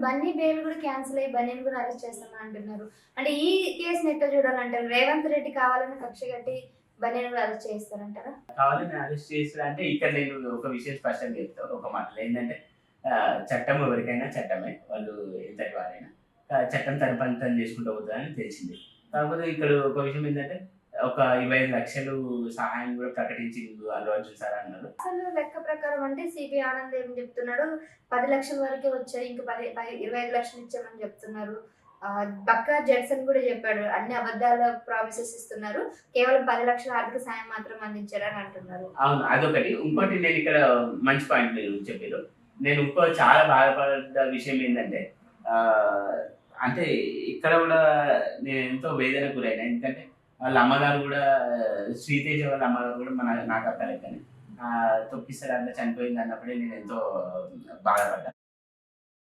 Bunny bail కూడా cancel అయ్యి బన్నీని కూడా అరెస్ట్ చేస్తామని అంటున్నారు. అంటే ఈ కేసుని ఎట్లా చూడాలంటారు? రేవంత్ రెడ్డి కావాలని కక్ష కట్టి బన్నీని కూడా అరెస్ట్ చేస్తారంటారా? కావాలని అరెస్ట్ చేసాడు అంటే ఇక్కడ నేను ఒక విషయం స్పష్టంగా చెప్తాను ఒక మాటలో ఏంటంటే చట్టం ఎవరికైనా చట్టమే, వాళ్ళు ఎంతటి వారైనా చట్టం తన పని తను చేసుకుంటూ పోతుందని తెలిసింది. కాకపోతే ఇక్కడ ఒక విషయం ఏంటంటే ఒక 25 లక్షలు సహాయం కూడా ప్రకటించిండు అల్లు అర్జున్ సార్ అన్నారు. అసలు లెక్క ప్రకారం అంటే సిపి ఆనంద్ ఏం చెప్తున్నాడు, 10 లక్షల వరకే వచ్చాయి, ఇంకా 25 లక్షలు ఇచ్చామని చెప్తున్నారు. పక్కా జడ్సన్ కూడా చెప్పాడు, అన్ని అబద్ధాల ప్రామిసెస్ ఇస్తున్నారు, కేవలం 10 లక్షల ఆర్థిక సాయం మాత్రం అందించారని అంటున్నారు. అవును, అదొకటి. ఇంకోటి నేను ఇక్కడ మంచి పాయింట్ మీరు చెప్పారు. నేను ఇంకో చాలా బాధపడ్డ విషయం ఏంటంటే అంటే ఇక్కడ కూడా నేను ఎంతో వేదనకు గురైనా. ఎందుకంటే వాళ్ళ అమ్మగారు కూడా శ్రీతేజ వాళ్ళ అమ్మగారు కూడా నాకు అక్క లెక్కనే తొక్కిసలాట చనిపోయింది అన్నప్పుడే నేను ఎంతో బాధపడ్డా.